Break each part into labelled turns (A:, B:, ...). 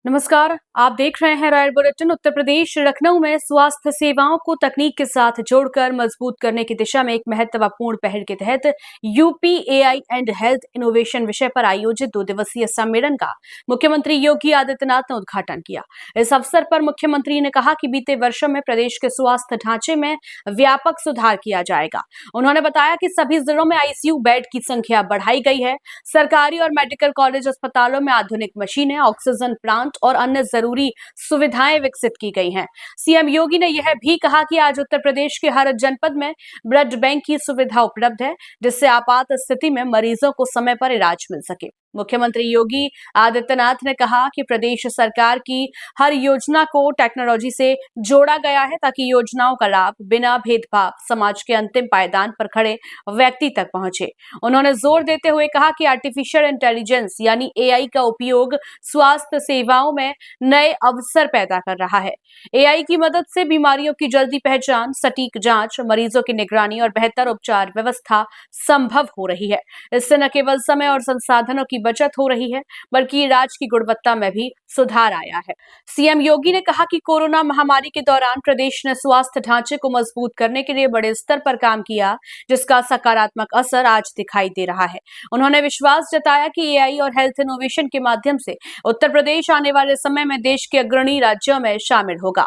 A: नमस्कार, आप देख रहे हैं रॉयल बुलेटिन। उत्तर प्रदेश लखनऊ में स्वास्थ्य सेवाओं को तकनीक के साथ जोड़कर मजबूत करने की दिशा में एक महत्वपूर्ण पहल के तहत UP AI and health innovation विषय पर आयोजित 2 दिवसीय सम्मेलन का मुख्यमंत्री योगी आदित्यनाथ ने उद्घाटन किया। इस अवसर पर मुख्यमंत्री ने कहा कि बीते वर्षों में प्रदेश के स्वास्थ्य ढांचे में व्यापक सुधार किया जाएगा। उन्होंने बताया कि सभी जिलों में आईसीयू बेड की संख्या बढ़ाई गई है। सरकारी और मेडिकल कॉलेज अस्पतालों में आधुनिक मशीनें, ऑक्सीजन प्लांट और अन्य जरूरी सुविधाएं विकसित की गई हैं। सीएम योगी ने यह भी कहा कि आज उत्तर प्रदेश के हर जनपद में ब्लड बैंक की सुविधा उपलब्ध है, जिससे आपात स्थिति में मरीजों को समय पर इलाज मिल सके। मुख्यमंत्री योगी आदित्यनाथ ने कहा कि प्रदेश सरकार की हर योजना को टेक्नोलॉजी से जोड़ा गया है ताकि योजनाओं का लाभ बिना भेदभाव समाज के अंतिम पायदान पर खड़े व्यक्ति तक पहुंचे। उन्होंने जोर देते हुए कहा कि आर्टिफिशियल इंटेलिजेंस यानी एआई का उपयोग स्वास्थ्य सेवाओं में नए अवसर पैदा कर रहा है। एआई की मदद से बीमारियों की जल्दी पहचान, सटीक जांच, मरीजों की निगरानी और बेहतर उपचार व्यवस्था संभव हो रही है। इससे न केवल समय और संसाधनों की बचत हो रही है, बल्कि इलाज की गुणवत्ता में भी सुधार आया है। सीएम योगी ने कहा कि कोरोना महामारी के दौरान प्रदेश ने स्वास्थ्य ढांचे को मजबूत करने के लिए बड़े स्तर पर काम किया, जिसका सकारात्मक असर आज दिखाई दे रहा है। उन्होंने विश्वास जताया कि एआई और हेल्थ इनोवेशन के माध्यम से उत्तर प्रदेश आने वाले समय में देश के अग्रणी राज्यों में शामिल होगा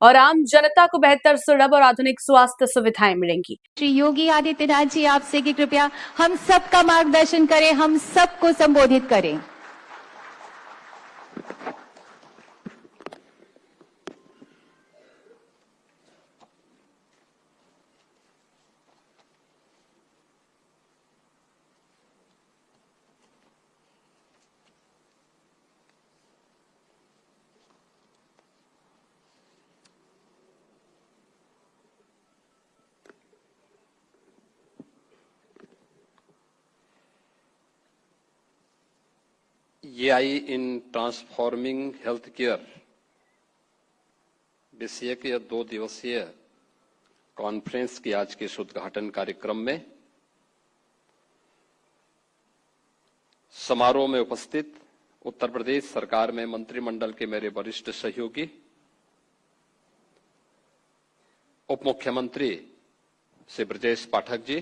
A: और आम जनता को बेहतर, सुलभ और आधुनिक स्वास्थ्य सुविधाएं मिलेंगी।
B: श्री योगी आदित्यनाथ जी, आपसे कि कृपया हम सबका मार्गदर्शन करें, हम सबको संबोधित करें।
C: एआई इन ट्रांसफॉर्मिंग हेल्थ केयर विषय के 2 दिवसीय कॉन्फ्रेंस के आज के उद्घाटन कार्यक्रम में समारोह में उपस्थित उत्तर प्रदेश सरकार में मंत्रिमंडल के मेरे वरिष्ठ सहयोगी, उप मुख्यमंत्री श्री ब्रजेश पाठक जी,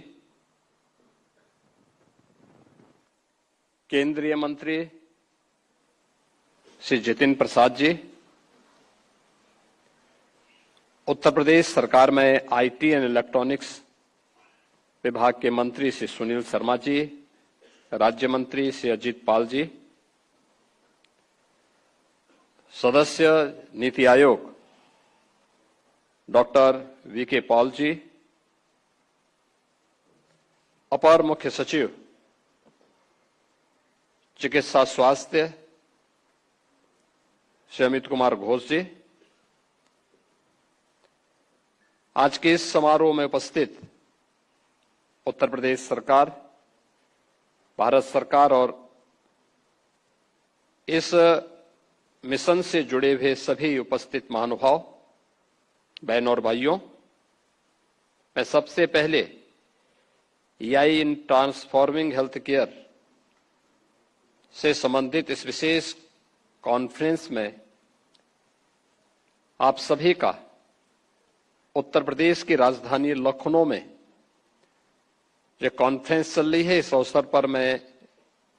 C: केंद्रीय मंत्री श्री जितिन प्रसाद जी, उत्तर प्रदेश सरकार में आईटी एंड इलेक्ट्रॉनिक्स विभाग के मंत्री श्री सुनील शर्मा जी, राज्य मंत्री श्री अजीत पाल जी, सदस्य NITI Aayog doctor VK Paul जी, अपर मुख्य सचिव चिकित्सा स्वास्थ्य श्री अमित कुमार घोष जी, आज के इस समारोह में उपस्थित उत्तर प्रदेश सरकार, भारत सरकार और इस मिशन से जुड़े हुए सभी उपस्थित महानुभाव, बहन और भाइयों, मैं सबसे पहले एआई इन ट्रांसफॉर्मिंग हेल्थ केयर से संबंधित इस विशेष कॉन्फ्रेंस में आप सभी का उत्तर प्रदेश की राजधानी लखनऊ में जो कॉन्फ्रेंस चल रही है, इस अवसर पर मैं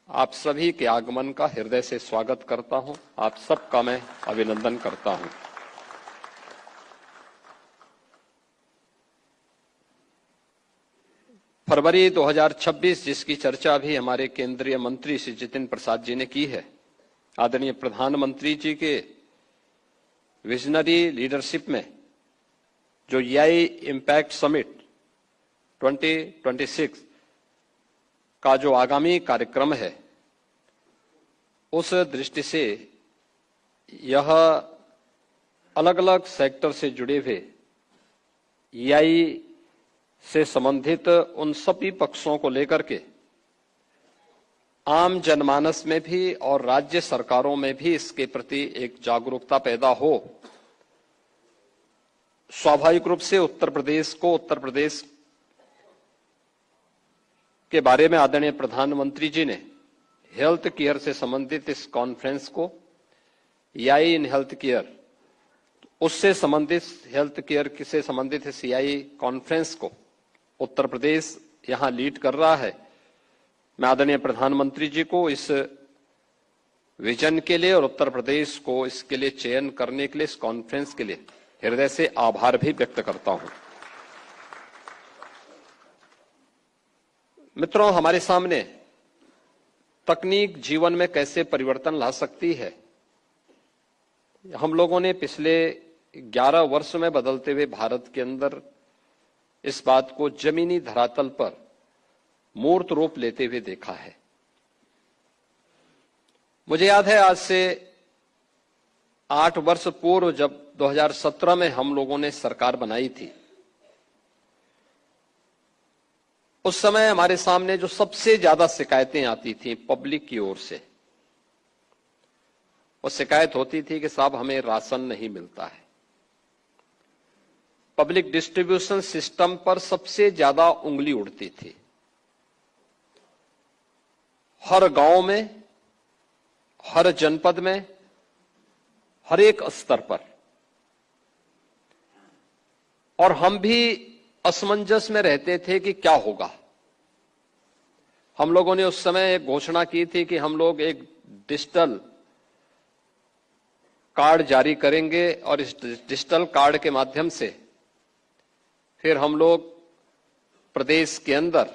C: आप सभी के आगमन का हृदय से स्वागत करता हूं। आप सबका मैं अभिनंदन करता हूं। फरवरी 2026 जिसकी चर्चा भी हमारे केंद्रीय मंत्री श्री जितिन प्रसाद जी ने की है, आदरणीय प्रधानमंत्री जी के विजनरी लीडरशिप में जो एआई इम्पैक्ट समिट 2026 का जो आगामी कार्यक्रम है, उस दृष्टि से यह अलग अलग सेक्टर से जुड़े हुए एआई से संबंधित उन सभी पक्षों को लेकर के आम जनमानस में भी और राज्य सरकारों में भी इसके प्रति एक जागरूकता पैदा हो। स्वाभाविक रूप से उत्तर प्रदेश के बारे में आदरणीय प्रधानमंत्री जी ने हेल्थ केयर से संबंधित इस कॉन्फ्रेंस को EI इन हेल्थ केयर, उससे संबंधित हेल्थ केयर से संबंधित CI कॉन्फ्रेंस को उत्तर प्रदेश यहां लीड कर रहा है। मैं आदरणीय प्रधानमंत्री जी को इस विजन के लिए और उत्तर प्रदेश को इसके लिए चयन करने के लिए, इस कॉन्फ्रेंस के लिए हृदय से आभार भी व्यक्त करता हूं। मित्रों, हमारे सामने तकनीक जीवन में कैसे परिवर्तन ला सकती है, हम लोगों ने पिछले 11 वर्ष में बदलते हुए भारत के अंदर इस बात को जमीनी धरातल पर मूर्त रूप लेते हुए देखा है। मुझे याद है आज से 8 वर्ष पूर्व जब 2017 में हम लोगों ने सरकार बनाई थी, उस समय हमारे सामने जो सबसे ज्यादा शिकायतें आती थी पब्लिक की ओर से, वो शिकायत होती थी कि साहब हमें राशन नहीं मिलता है। पब्लिक डिस्ट्रीब्यूशन सिस्टम पर सबसे ज्यादा उंगली उड़ती थी। हर गांव में, हर जनपद में, हर एक स्तर पर, और हम भी असमंजस में रहते थे कि क्या होगा। हम लोगों ने उस समय एक घोषणा की थी कि हम लोग एक डिजिटल कार्ड जारी करेंगे और इस डिजिटल कार्ड के माध्यम से फिर हम लोग प्रदेश के अंदर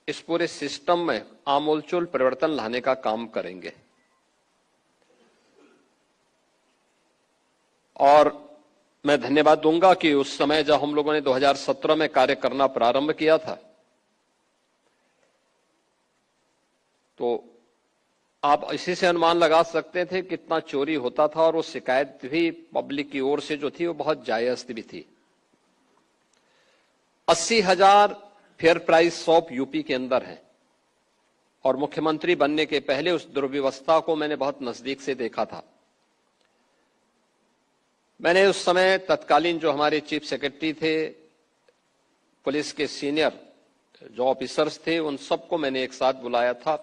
C: इस पूरे सिस्टम में आमूलचूल परिवर्तन लाने का काम करेंगे। और मैं धन्यवाद दूंगा कि उस समय जब हम लोगों ने 2017 में कार्य करना प्रारंभ किया था, तो आप इसी से अनुमान लगा सकते थे कितना चोरी होता था, और वो शिकायत भी पब्लिक की ओर से जो थी वो बहुत जायज भी थी। 80,000 फेयर प्राइस शॉप यूपी के अंदर है, और मुख्यमंत्री बनने के पहले उस दुर्व्यवस्था को मैंने बहुत नजदीक से देखा था। मैंने उस समय तत्कालीन जो हमारे चीफ सेक्रेटरी थे, पुलिस के सीनियर जो ऑफिसर्स थे, उन सबको मैंने एक साथ बुलाया था।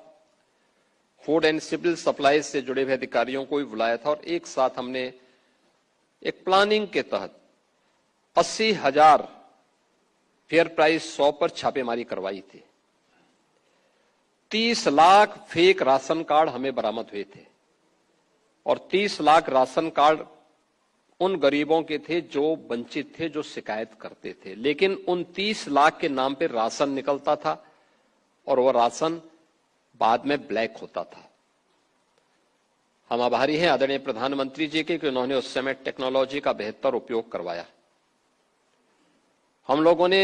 C: फूड एंड सिविल सप्लाईज से जुड़े हुए अधिकारियों को भी बुलाया था, और एक साथ हमने एक प्लानिंग के तहत 80,000 फेयर प्राइस शॉप पर छापेमारी करवाई थी। 30 लाख फेक राशन कार्ड हमें बरामद हुए थे, और 30 लाख राशन कार्ड उन गरीबों के थे जो वंचित थे, जो शिकायत करते थे। लेकिन उन 30 लाख के नाम पे राशन निकलता था, और वह राशन बाद में ब्लैक होता था। हम आभारी हैं आदरणीय प्रधानमंत्री जी के कि उन्होंने उस समय टेक्नोलॉजी का बेहतर उपयोग करवाया। हम लोगों ने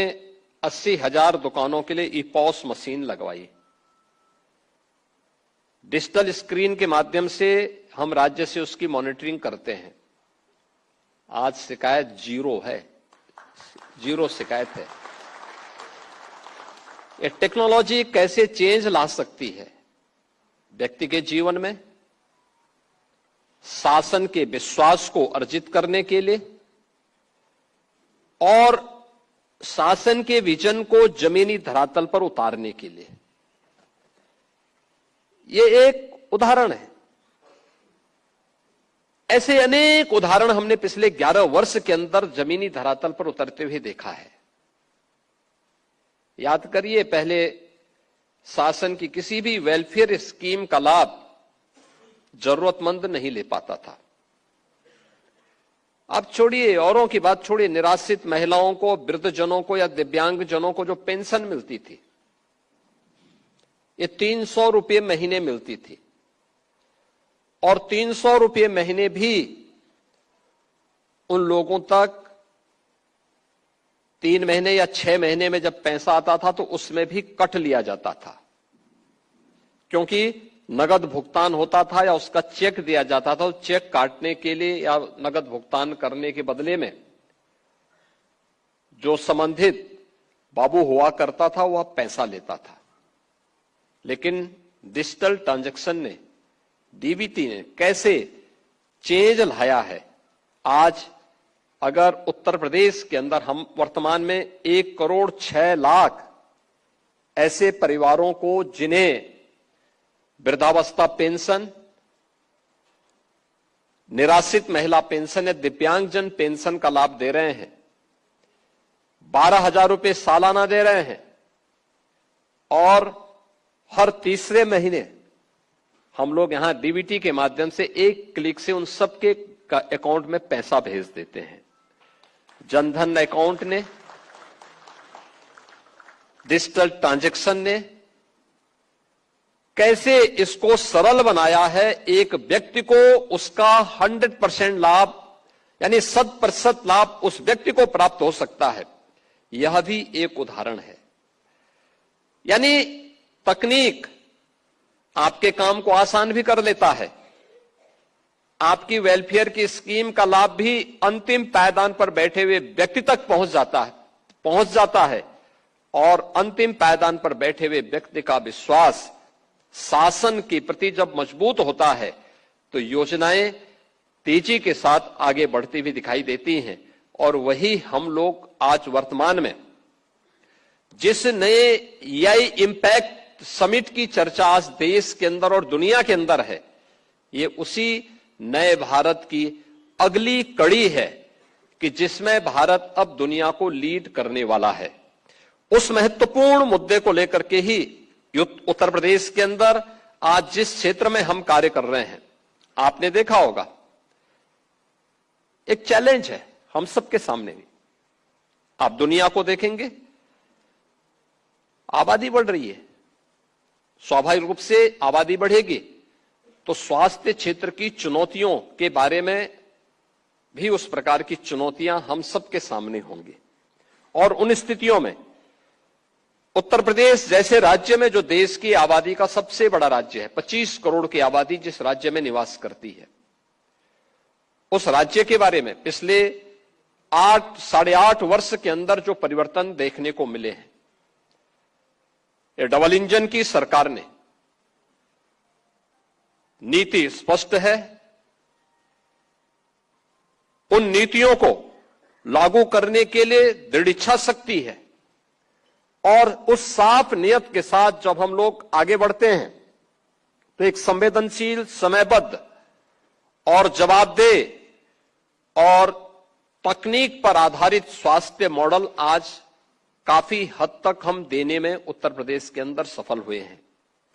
C: 80,000 दुकानों के लिए ईपॉस मशीन लगवाई। डिजिटल स्क्रीन के माध्यम से हम राज्य से उसकी मॉनिटरिंग करते हैं। आज शिकायत जीरो है, जीरो शिकायत है। ये टेक्नोलॉजी कैसे चेंज ला सकती है व्यक्ति के जीवन में, शासन के विश्वास को अर्जित करने के लिए, और शासन के विजन को जमीनी धरातल पर उतारने के लिए। ये एक उदाहरण है। ऐसे अनेक उदाहरण हमने पिछले 11 वर्ष के अंदर जमीनी धरातल पर उतरते हुए देखा है। याद करिए, पहले शासन की किसी भी वेलफेयर स्कीम का लाभ जरूरतमंद नहीं ले पाता था। अब छोड़िए, औरों की बात छोड़िए, निराश्रित महिलाओं को, वृद्धजनों को या दिव्यांग जनों को जो पेंशन मिलती थी, ये 300 रुपये महीने मिलती थी, और 300 रुपये महीने भी उन लोगों तक 3 महीने या 6 महीने में जब पैसा आता था तो उसमें भी कट लिया जाता था, क्योंकि नगद भुगतान होता था या उसका चेक दिया जाता था। तो चेक काटने के लिए या नगद भुगतान करने के बदले में जो संबंधित बाबू हुआ करता था वह पैसा लेता था। लेकिन डिजिटल ट्रांजैक्शन ने, डीबीटी ने कैसे चेंज लाया है। आज अगर उत्तर प्रदेश के अंदर हम वर्तमान में 1 करोड़ 6 लाख ऐसे परिवारों को जिन्हें वृद्धावस्था पेंशन निराश्रित महिला पेंशन या दिव्यांगजन पेंशन का लाभ दे रहे हैं, 12,000 रुपए सालाना दे रहे हैं और हर तीसरे महीने हम लोग यहां डीबीटी के माध्यम से एक क्लिक से उन सबके अकाउंट में पैसा भेज देते हैं। जनधन अकाउंट ने, डिजिटल ट्रांजैक्शन ने कैसे इसको सरल बनाया है, एक व्यक्ति को उसका 100% लाभ यानी 100% लाभ उस व्यक्ति को प्राप्त हो सकता है, यह भी एक उदाहरण है। यानी तकनीक आपके काम को आसान भी कर लेता है, आपकी वेलफेयर की स्कीम का लाभ भी अंतिम पायदान पर बैठे हुए व्यक्ति तक पहुंच जाता है और अंतिम पायदान पर बैठे हुए व्यक्ति का विश्वास शासन के प्रति जब मजबूत होता है तो योजनाएं तेजी के साथ आगे बढ़ती हुई दिखाई देती हैं। और वही हम लोग आज वर्तमान में जिस नए एआई इंपैक्ट समिट की चर्चा आज देश के अंदर और दुनिया के अंदर है, ये उसी नए भारत की अगली कड़ी है कि जिसमें भारत अब दुनिया को लीड करने वाला है। उस महत्वपूर्ण मुद्दे को लेकर के ही उत्तर प्रदेश के अंदर आज जिस क्षेत्र में हम कार्य कर रहे हैं, आपने देखा होगा एक चैलेंज है हम सबके सामने भी। आप दुनिया को देखेंगे, आबादी बढ़ रही है, स्वाभाविक रूप से आबादी बढ़ेगी तो स्वास्थ्य क्षेत्र की चुनौतियों के बारे में भी उस प्रकार की चुनौतियां हम सबके सामने होंगी। और उन स्थितियों में उत्तर प्रदेश जैसे राज्य में, जो देश की आबादी का सबसे बड़ा राज्य है, 25 करोड़ की आबादी जिस राज्य में निवास करती है, उस राज्य के बारे में पिछले 8-8.5 वर्ष के अंदर जो परिवर्तन देखने को मिले हैं, ये डबल इंजन की सरकार ने नीति स्पष्ट है, उन नीतियों को लागू करने के लिए दृढ़ इच्छा शक्ति है और उस साफ नियत के साथ जब हम लोग आगे बढ़ते हैं तो एक संवेदनशील, समयबद्ध और जवाबदेह और तकनीक पर आधारित स्वास्थ्य मॉडल आज काफी हद तक हम देने में उत्तर प्रदेश के अंदर सफल हुए हैं।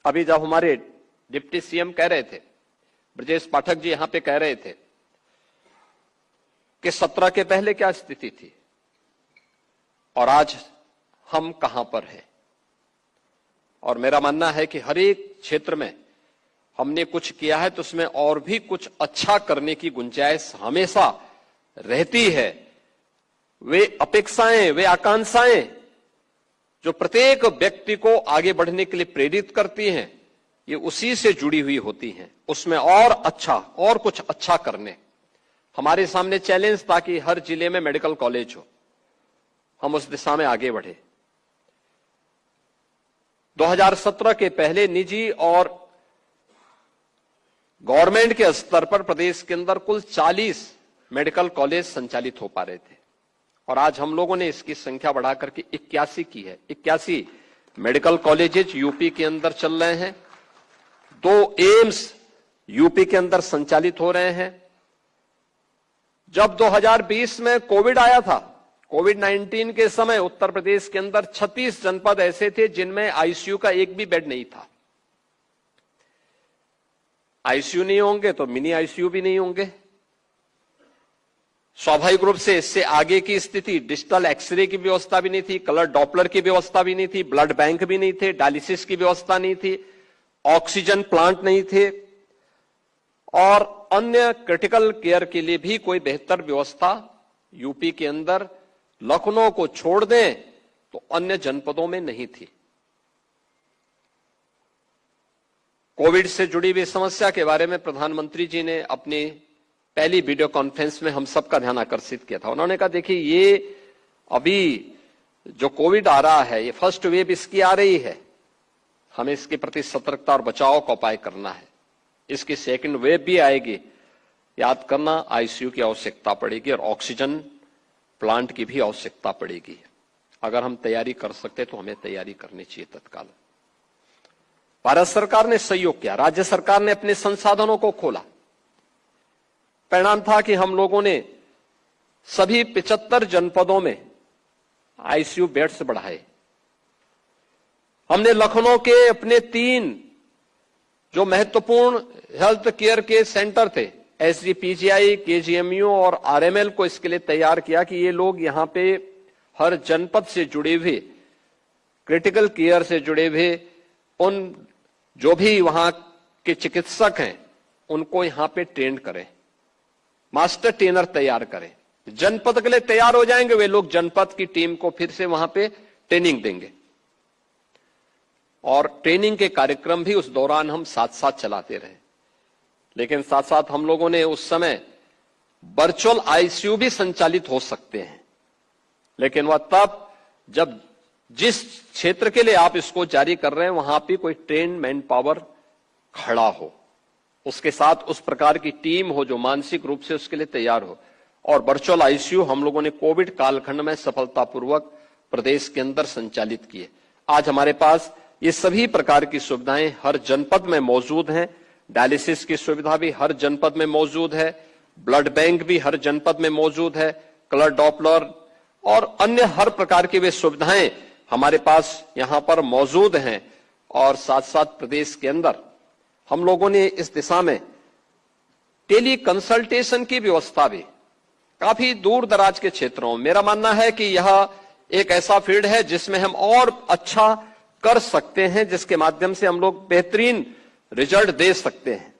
C: अभी जब हमारे डिप्टी सीएम कह रहे थे, ब्रजेश पाठक जी यहां पे कह रहे थे कि 17 के पहले क्या स्थिति थी और आज हम कहां पर हैं। और मेरा मानना है कि हर एक क्षेत्र में हमने कुछ किया है तो उसमें और भी कुछ अच्छा करने की गुंजाइश हमेशा रहती है। वे अपेक्षाएं, वे आकांक्षाएं जो प्रत्येक व्यक्ति को आगे बढ़ने के लिए प्रेरित करती हैं, ये उसी से जुड़ी हुई होती हैं। उसमें और अच्छा और कुछ अच्छा करने, हमारे सामने चैलेंज था कि हर जिले में मेडिकल कॉलेज हो, हम उस दिशा में आगे बढ़े। 2017 के पहले निजी और गवर्नमेंट के स्तर पर प्रदेश के अंदर कुल 40 मेडिकल कॉलेज संचालित हो पा रहे थे और आज हम लोगों ने इसकी संख्या बढ़ाकर के 81 की है। 81 मेडिकल कॉलेजेस यूपी के अंदर चल रहे हैं, 2 एम्स यूपी के अंदर संचालित हो रहे हैं। जब 2020 में कोविड आया था, कोविड-19 के समय उत्तर प्रदेश के अंदर 36 जनपद ऐसे थे जिनमें आईसीयू का एक भी बेड नहीं था। आईसीयू नहीं होंगे तो मिनी आईसीयू भी नहीं होंगे। स्वाभाविक रूप से इससे आगे की स्थिति, डिजिटल एक्सरे की व्यवस्था भी नहीं थी, कलर डॉपलर की व्यवस्था भी नहीं थी, ब्लड बैंक भी नहीं थे, डायलिसिस की व्यवस्था नहीं थी, ऑक्सीजन प्लांट नहीं थे और अन्य क्रिटिकल केयर के लिए भी कोई बेहतर व्यवस्था यूपी के अंदर, लखनऊ को छोड़ दें तो अन्य जनपदों में नहीं थी। कोविड से जुड़ी हुई समस्या के बारे में प्रधानमंत्री जी ने अपनी पहली वीडियो कॉन्फ्रेंस में हम सबका ध्यान आकर्षित किया था। उन्होंने कहा, देखिए ये अभी जो कोविड आ रहा है, ये फर्स्ट वेव इसकी आ रही है, हमें इसके प्रति सतर्कता और बचाव का उपाय करना है। इसकी सेकंड वेव भी आएगी, याद करना आईसीयू की आवश्यकता पड़ेगी और ऑक्सीजन प्लांट की भी आवश्यकता पड़ेगी। अगर हम तैयारी कर सकते तो हमें तैयारी करनी चाहिए तत्काल। भारत सरकार ने सहयोग किया, राज्य सरकार ने अपने संसाधनों को खोला, परिणाम था कि हम लोगों ने सभी 75 जनपदों में आईसीयू बेड्स बढ़ाए। हमने लखनऊ के अपने 3 जो महत्वपूर्ण हेल्थ केयर के सेंटर थे, एसजीपीजीआई, केजीएमयू और आरएमएल को इसके लिए तैयार किया कि ये लोग यहां पे हर जनपद से जुड़े हुए, क्रिटिकल केयर से जुड़े हुए उन जो भी वहां के चिकित्सक हैं उनको यहां पे ट्रेन करें, मास्टर ट्रेनर तैयार करें। जनपद के लिए तैयार हो जाएंगे वे लोग, जनपद की टीम को फिर से वहां पे ट्रेनिंग देंगे और ट्रेनिंग के कार्यक्रम भी उस दौरान हम साथ साथ चलाते रहे। लेकिन साथ साथ हम लोगों ने उस समय वर्चुअल आईसीयू भी संचालित हो सकते हैं, लेकिन वह तब जब जिस क्षेत्र के लिए आप इसको जारी कर रहे हैं वहां पे कोई ट्रेन मैन पावर खड़ा हो, उसके साथ उस प्रकार की टीम हो जो मानसिक रूप से उसके लिए तैयार हो। और वर्चुअल आईसीयू हम लोगों ने कोविड कालखंड में सफलतापूर्वक प्रदेश के अंदर संचालित किए। आज हमारे पास ये सभी प्रकार की सुविधाएं हर जनपद में मौजूद हैं। डायलिसिस की सुविधा भी हर जनपद में मौजूद है, ब्लड बैंक भी हर जनपद में मौजूद है, कलर डॉपलर और अन्य हर प्रकार की वे सुविधाएं हमारे पास यहां पर मौजूद हैं। और साथ साथ प्रदेश के अंदर हम लोगों ने इस दिशा में टेली कंसल्टेशन की व्यवस्था भी काफी दूर दराज के क्षेत्रों में, मेरा मानना है कि यह एक ऐसा फील्ड है जिसमें हम और अच्छा कर सकते हैं, जिसके माध्यम से हम लोग बेहतरीन रिजल्ट दे सकते हैं।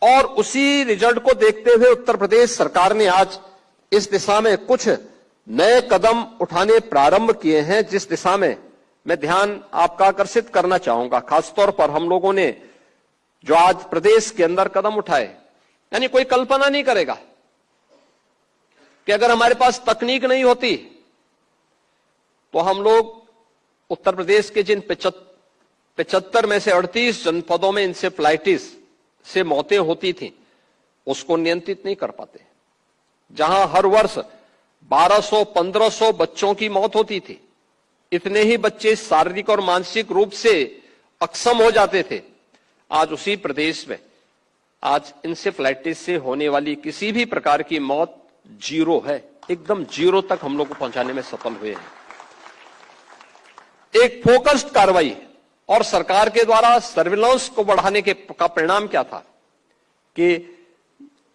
C: और उसी रिजल्ट को देखते हुए उत्तर प्रदेश सरकार ने आज इस दिशा में कुछ नए कदम उठाने प्रारंभ किए हैं, जिस दिशा में मैं ध्यान आपका आकर्षित करना चाहूंगा। खासतौर पर हम लोगों ने जो आज प्रदेश के अंदर कदम उठाए, यानी कोई कल्पना नहीं करेगा कि अगर हमारे पास तकनीक नहीं होती तो हम लोग उत्तर प्रदेश के जिन 75 में से 38 जनपदों में इंसेफ्लाइटिस से मौतें होती थी उसको नियंत्रित नहीं कर पाते। जहां हर वर्ष 1200-1500 बच्चों की मौत होती थी, इतने ही बच्चे शारीरिक और मानसिक रूप से अक्षम हो जाते थे। आज उसी प्रदेश में आज इंसेफ्लाइटिस से होने वाली किसी भी प्रकार की मौत 0 है, एकदम 0 तक हम लोग को पहुंचाने में सफल हुए हैं। एक फोकस्ड कार्रवाई और सरकार के द्वारा सर्विलांस को बढ़ाने का परिणाम क्या था कि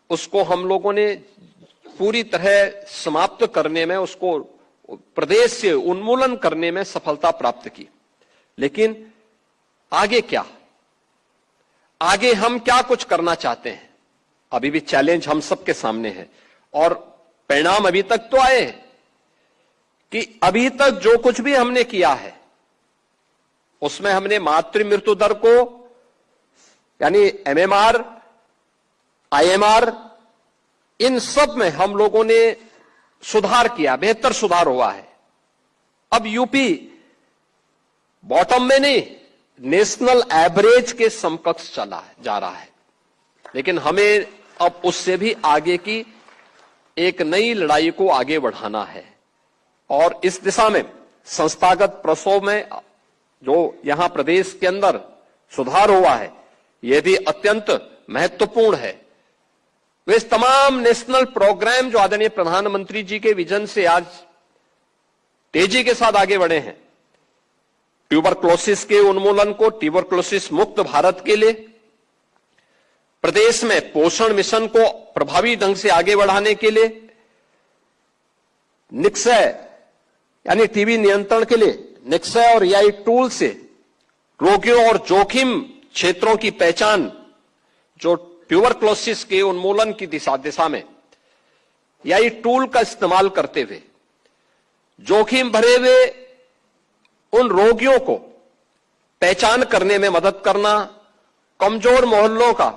C: उसको हम लोगों ने पूरी तरह समाप्त करने में, उसको प्रदेश से उन्मूलन करने में सफलता प्राप्त की। लेकिन आगे क्या, आगे हम क्या कुछ करना चाहते हैं, अभी भी चैलेंज हम सबके सामने है। और परिणाम अभी तक तो आए कि अभी तक जो कुछ भी हमने किया है उसमें हमने मातृ मृत्यु दर को, यानी एमएमआर, आईएमआर, इन सब में हम लोगों ने सुधार किया, बेहतर सुधार हुआ है। अब यूपी बॉटम में नहीं, नेशनल एवरेज के समकक्ष चला जा रहा है। लेकिन हमें अब उससे भी आगे की एक नई लड़ाई को आगे बढ़ाना है। और इस दिशा में संस्थागत प्रसव में जो यहां प्रदेश के अंदर सुधार हुआ है, यह भी अत्यंत महत्वपूर्ण है। वे तमाम नेशनल प्रोग्राम जो आदरणीय प्रधानमंत्री जी के विजन से आज तेजी के साथ आगे बढ़े हैं, ट्यूबरक्लोसिस के उन्मूलन को, ट्यूबरक्लोसिस मुक्त भारत के लिए, प्रदेश में पोषण मिशन को प्रभावी ढंग से आगे बढ़ाने के लिए, निक्षय यानी टीबी नियंत्रण के लिए निक्षय और एआई टूल से रोगियों और जोखिम क्षेत्रों की पहचान, जो ट्यूबरक्लोसिस के उन्मूलन की दिशा में एआई टूल का इस्तेमाल करते हुए जोखिम भरे हुए उन रोगियों को पहचान करने में मदद करना, कमजोर मोहल्लों का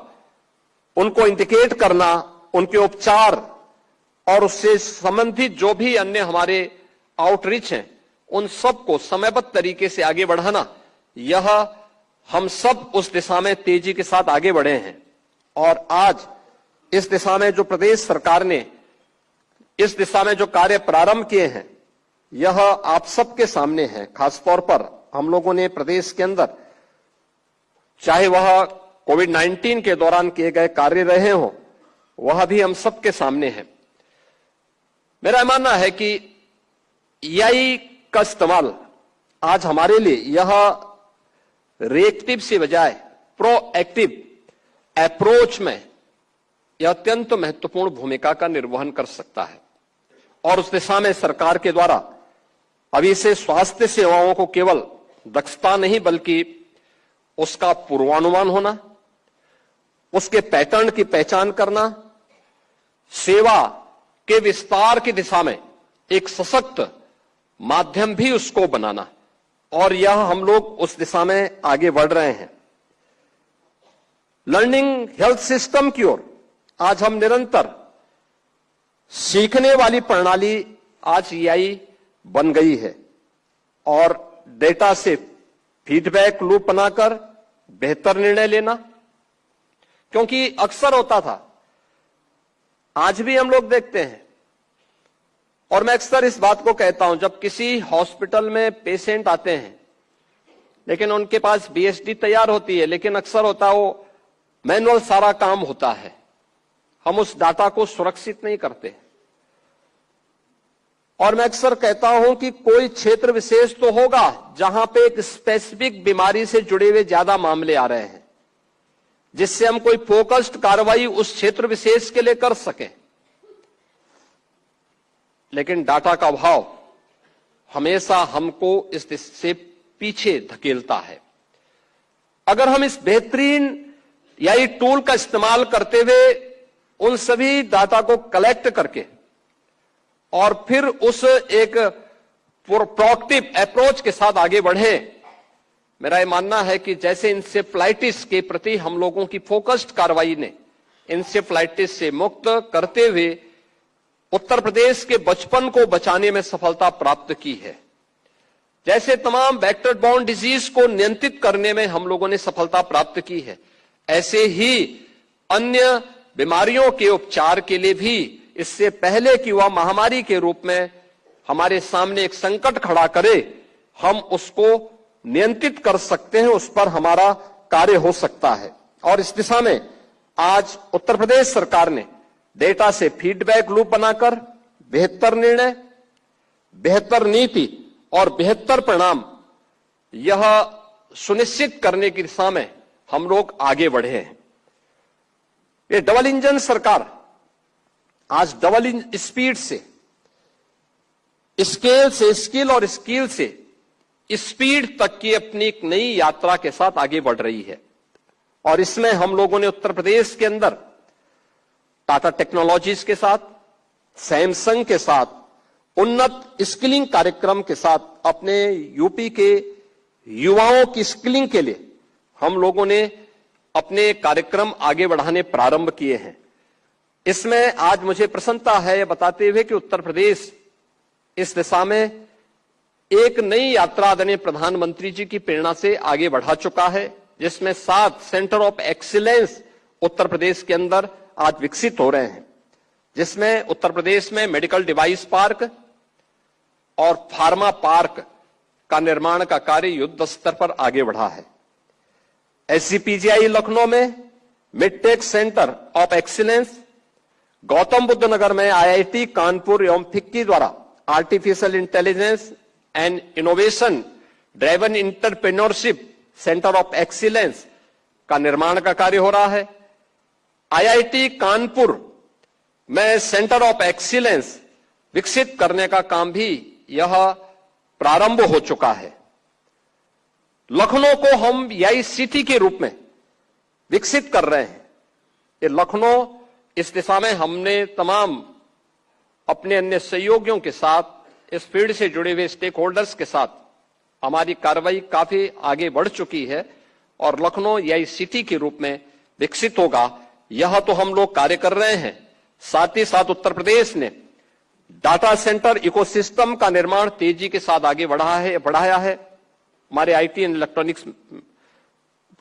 C: उनको इंडिकेट करना, उनके उपचार और उससे संबंधित जो भी अन्य हमारे आउटरीच हैं उन सब को समयबद्ध तरीके से आगे बढ़ाना, यह हम सब उस दिशा में तेजी के साथ आगे बढ़े हैं। और आज इस दिशा में जो प्रदेश सरकार ने इस दिशा में जो कार्य प्रारंभ किए हैं, यह आप सबके सामने है। खासतौर पर हम लोगों ने प्रदेश के अंदर, चाहे वह कोविड-19 के दौरान किए गए कार्य रहे हों, वह भी हम सबके सामने है। मेरा मानना है कि एआई का इस्तेमाल आज हमारे लिए यह रिएक्टिव से बजाय प्रोएक्टिव अप्रोच में यह अत्यंत महत्वपूर्ण भूमिका का निर्वहन कर सकता है और उस दिशा में सरकार के द्वारा अभी से स्वास्थ्य सेवाओं को केवल दक्षता नहीं बल्कि उसका पूर्वानुमान होना, उसके पैटर्न की पहचान करना, सेवा के विस्तार की दिशा में एक सशक्त माध्यम भी उसको बनाना, और यह हम लोग उस दिशा में आगे बढ़ रहे हैं। लर्निंग हेल्थ सिस्टम की ओर आज हम निरंतर सीखने वाली प्रणाली आज एआई बन गई है और डेटा से फीडबैक लूप बनाकर बेहतर निर्णय लेना, क्योंकि अक्सर होता था, आज भी हम लोग देखते हैं और मैं अक्सर इस बात को कहता हूं, जब किसी हॉस्पिटल में पेशेंट आते हैं लेकिन उनके पास बीएसडी तैयार होती है, लेकिन अक्सर होता है वो मैनुअल सारा काम होता है, हम उस डाटा को सुरक्षित नहीं करते। और मैं अक्सर कहता हूं कि कोई क्षेत्र विशेष तो होगा जहां पे एक स्पेसिफिक बीमारी से जुड़े हुए ज्यादा मामले आ रहे हैं, जिससे हम कोई फोकस्ड कार्रवाई उस क्षेत्र विशेष के लिए कर सकें, लेकिन डाटा का अभाव हमेशा हमको इस से पीछे धकेलता है। अगर हम इस बेहतरीन एआई टूल का इस्तेमाल करते हुए उन सभी डाटा को कलेक्ट करके और फिर उस एक प्रोएक्टिव अप्रोच के साथ आगे बढ़े, मेरा यह मानना है कि जैसे इंसेफ्लाइटिस के प्रति हम लोगों की फोकस्ड कार्रवाई ने इंसेफ्लाइटिस से मुक्त करते हुए उत्तर प्रदेश के बचपन को बचाने में सफलता प्राप्त की है, जैसे तमाम वेक्टर बॉर्न डिजीज को नियंत्रित करने में हम लोगों ने सफलता प्राप्त की है, ऐसे ही अन्य बीमारियों के उपचार के लिए भी इससे पहले कि वह महामारी के रूप में हमारे सामने एक संकट खड़ा करे, हम उसको नियंत्रित कर सकते हैं, उस पर हमारा कार्य हो सकता है। और इस दिशा में आज उत्तर प्रदेश सरकार ने डेटा से फीडबैक लूप बनाकर बेहतर निर्णय, बेहतर नीति और बेहतर परिणाम यह सुनिश्चित करने की दिशा में हम लोग आगे बढ़े हैं। ये डबल इंजन सरकार आज डबल स्पीड से, स्किल और स्किल से स्पीड तक की अपनी एक नई यात्रा के साथ आगे बढ़ रही है। और इसमें हम लोगों ने उत्तर प्रदेश के अंदर टाटा टेक्नोलॉजीज के साथ, सैमसंग के साथ, उन्नत स्किलिंग कार्यक्रम के साथ अपने यूपी के युवाओं की स्किलिंग के लिए हम लोगों ने अपने कार्यक्रम आगे बढ़ाने प्रारंभ किए हैं। इसमें आज मुझे प्रसन्नता है यह बताते हुए कि उत्तर प्रदेश इस दिशा में एक नई यात्रा आदरणीय प्रधानमंत्री जी की प्रेरणा से आगे बढ़ा चुका है, जिसमें 7 centre of excellence Uttar Pradesh के अंदर आज विकसित हो रहे हैं, जिसमें उत्तर प्रदेश में मेडिकल डिवाइस पार्क और फार्मा पार्क का निर्माण का कार्य युद्ध स्तर पर आगे बढ़ा है। एसजीपीजीआई लखनऊ में medtech centre of excellence, Gautam Buddh Nagar में आईआईटी कानपुर एवं फिक्की द्वारा artificial intelligence and innovation driven entrepreneurship centre of excellence का निर्माण का कार्य हो रहा है। आईआईटी कानपुर में सेंटर ऑफ एक्सीलेंस विकसित करने का काम भी यह प्रारंभ हो चुका है। लखनऊ को हम एआई सिटी के रूप में विकसित कर रहे हैं। ये लखनऊ, इस दिशा में हमने तमाम अपने अन्य सहयोगियों के साथ, इस फील्ड से जुड़े हुए स्टेक होल्डर्स के साथ हमारी कार्रवाई काफी आगे बढ़ चुकी है और लखनऊ एआई सिटी के रूप में विकसित होगा, यह तो हम लोग कार्य कर रहे हैं। साथ ही साथ उत्तर प्रदेश ने डाटा सेंटर इकोसिस्टम का निर्माण तेजी के साथ आगे बढ़ाया है। हमारे आईटी एंड इलेक्ट्रॉनिक्स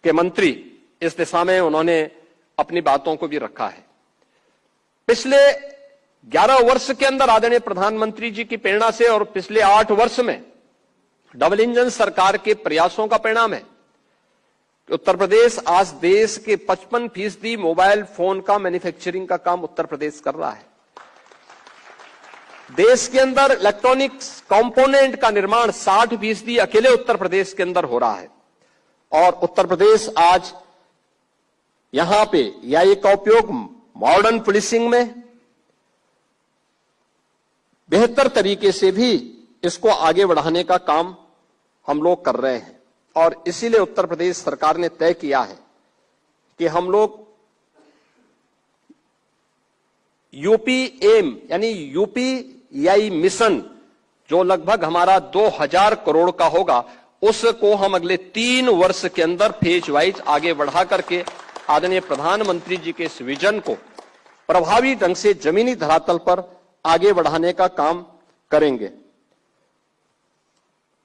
C: के मंत्री इस दिशा में उन्होंने अपनी बातों को भी रखा है। पिछले 11 वर्ष के अंदर आदरणीय प्रधानमंत्री जी की प्रेरणा से और पिछले 8 वर्ष में डबल इंजन सरकार के प्रयासों का परिणाम है कि उत्तर प्रदेश आज देश के 55% मोबाइल फोन का मैन्युफैक्चरिंग का काम उत्तर प्रदेश कर रहा है। देश के अंदर इलेक्ट्रॉनिक्स कंपोनेंट का निर्माण 60% अकेले उत्तर प्रदेश के अंदर हो रहा है। और उत्तर प्रदेश आज यहां पे एआई का उपयोग मॉडर्न पुलिसिंग में बेहतर तरीके से भी इसको आगे बढ़ाने का काम हम लोग कर रहे हैं। और इसीलिए उत्तर प्रदेश सरकार ने तय किया है कि हम लोग यूपी एम यानी यूपी एआई मिशन जो लगभग हमारा 2000 करोड़ का होगा, उसको हम अगले 3 वर्ष के अंदर फेज वाइज आगे बढ़ा करके आदरणीय प्रधानमंत्री जी के इस विजन को प्रभावी ढंग से जमीनी धरातल पर आगे बढ़ाने का काम करेंगे।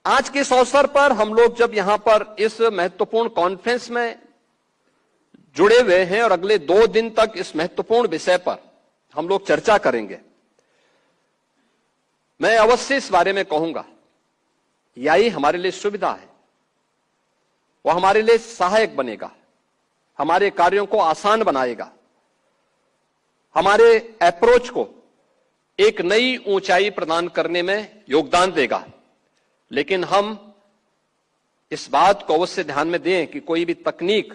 C: आज के इस अवसर पर हम लोग जब यहां पर इस महत्वपूर्ण कॉन्फ्रेंस में जुड़े हुए हैं और अगले 2 दिन तक इस महत्वपूर्ण विषय पर हम लोग चर्चा करेंगे, मैं अवश्य इस बारे में कहूंगा, एआई हमारे लिए सुविधा है, वह हमारे लिए सहायक बनेगा, हमारे कार्यों को आसान बनाएगा, हमारे अप्रोच को एक नई ऊंचाई प्रदान करने में योगदान देगा। लेकिन हम इस बात को अवश्य ध्यान में दें कि कोई भी तकनीक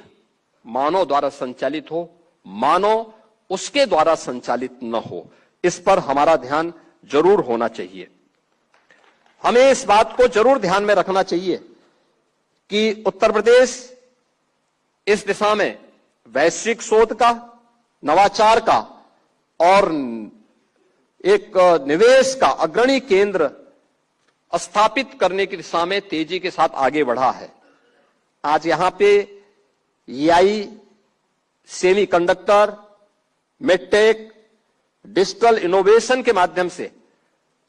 C: मानव द्वारा संचालित हो, मानव उसके द्वारा संचालित न हो, इस पर हमारा ध्यान जरूर होना चाहिए। हमें इस बात को जरूर ध्यान में रखना चाहिए कि उत्तर प्रदेश इस दिशा में वैश्विक शोध का, नवाचार का और एक निवेश का अग्रणी केंद्र स्थापित करने की दिशा में तेजी के साथ आगे बढ़ा है। आज यहां पे AI, semiconductor, medtech, digital innovation के माध्यम से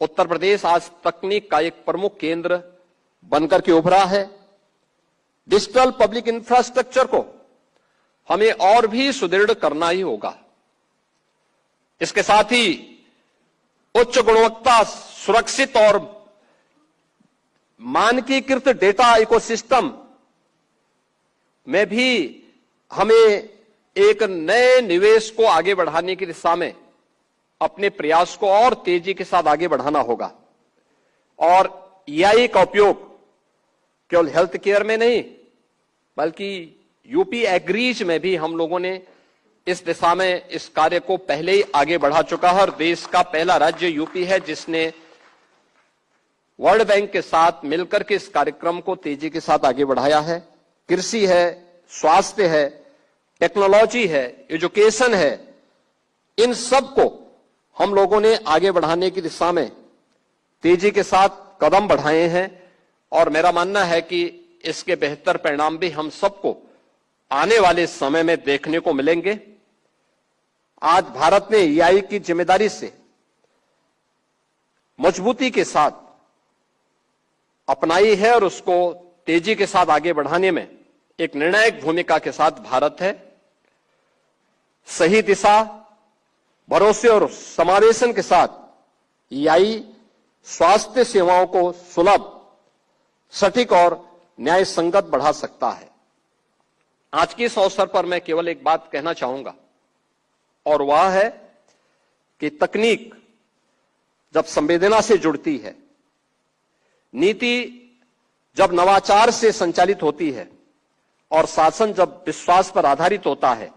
C: उत्तर प्रदेश आज तकनीक का एक प्रमुख केंद्र बनकर के उभरा है। डिजिटल पब्लिक इंफ्रास्ट्रक्चर को हमें और भी सुदृढ़ करना ही होगा। इसके साथ ही उच्च गुणवत्ता, सुरक्षित और मानकीकृत डेटा इकोसिस्टम में भी हमें एक नए निवेश को आगे बढ़ाने की दिशा में अपने प्रयास को और तेजी के साथ आगे बढ़ाना होगा। और एआई का उपयोग केवल हेल्थ केयर में नहीं, बल्कि यूपी एग्रीज में भी हम लोगों ने इस दिशा में इस कार्य को पहले ही आगे बढ़ा चुका है। और देश का पहला राज्य यूपी है जिसने वर्ल्ड बैंक के साथ मिलकर के इस कार्यक्रम को तेजी के साथ आगे बढ़ाया है। कृषि है, स्वास्थ्य है, टेक्नोलॉजी है, एजुकेशन है, इन सब को हम लोगों ने आगे बढ़ाने की दिशा में तेजी के साथ कदम बढ़ाए हैं। और मेरा मानना है कि इसके बेहतर परिणाम भी हम सबको आने वाले समय में देखने को मिलेंगे। आज भारत ने एआई की जिम्मेदारी से मजबूती के साथ अपनाई है और उसको तेजी के साथ आगे बढ़ाने में एक निर्णायक भूमिका के साथ भारत है। सही दिशा, भरोसे और समावेशन के साथ एआई स्वास्थ्य सेवाओं को सुलभ, सटीक और न्याय संगत बढ़ा सकता है। आज के इस अवसर पर मैं केवल एक बात कहना चाहूंगा, और वह है कि तकनीक जब संवेदना से जुड़ती है, नीति जब नवाचार से संचालित होती है और शासन जब विश्वास पर आधारित होता है,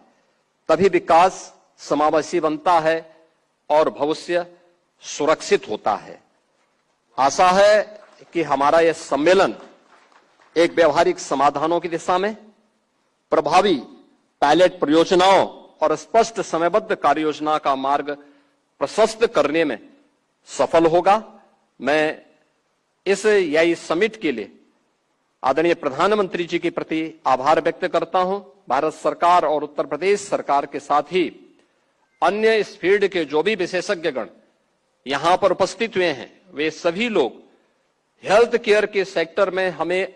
C: तभी विकास समावेशी बनता है और भविष्य सुरक्षित होता है। आशा है कि हमारा यह सम्मेलन एक व्यवहारिक समाधानों की दिशा में प्रभावी पायलट परियोजनाओं और स्पष्ट समयबद्ध कार्य योजना का मार्ग प्रशस्त करने में सफल होगा। मैं इस एआई समिट के लिए आदरणीय प्रधानमंत्री जी के प्रति आभार व्यक्त करता हूं। भारत सरकार और उत्तर प्रदेश सरकार के साथ ही अन्य इस फील्ड के जो भी विशेषज्ञगण यहां पर उपस्थित हुए हैं, वे सभी लोग हेल्थ केयर के सेक्टर में हमें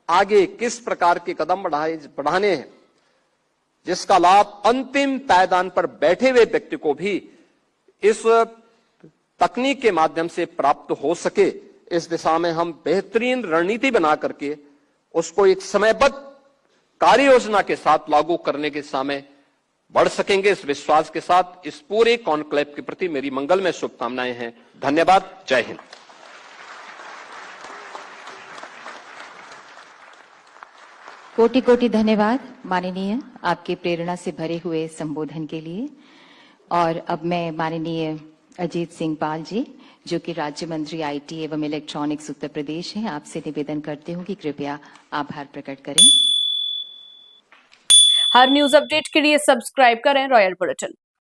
C: आगे किस प्रकार के कदम बढ़ाने हैं, जिसका लाभ अंतिम पायदान पर बैठे हुए व्यक्ति को भी इस तकनीक के माध्यम से प्राप्त हो सके, इस दिशा में हम बेहतरीन रणनीति बना करके उसको एक समयबद्ध कार्य योजना के साथ लागू करने के समय बढ़ सकेंगे। इस विश्वास के साथ इस पूरे कॉन्क्लेव के प्रति मेरी मंगलमय शुभकामनाएं हैं। धन्यवाद। जय हिंद।
B: कोटि कोटि धन्यवाद माननीय, आपके प्रेरणा से भरे हुए संबोधन के लिए। और अब मैं माननीय अजीत सिंह पाल जी, जो कि राज्य मंत्री आईटी एवं इलेक्ट्रॉनिक्स उत्तर प्रदेश हैं, आपसे निवेदन करती हूं कि कृपया आभार प्रकट करें।
A: हर न्यूज अपडेट के लिए सब्सक्राइब करें रॉयल बुलेटिन।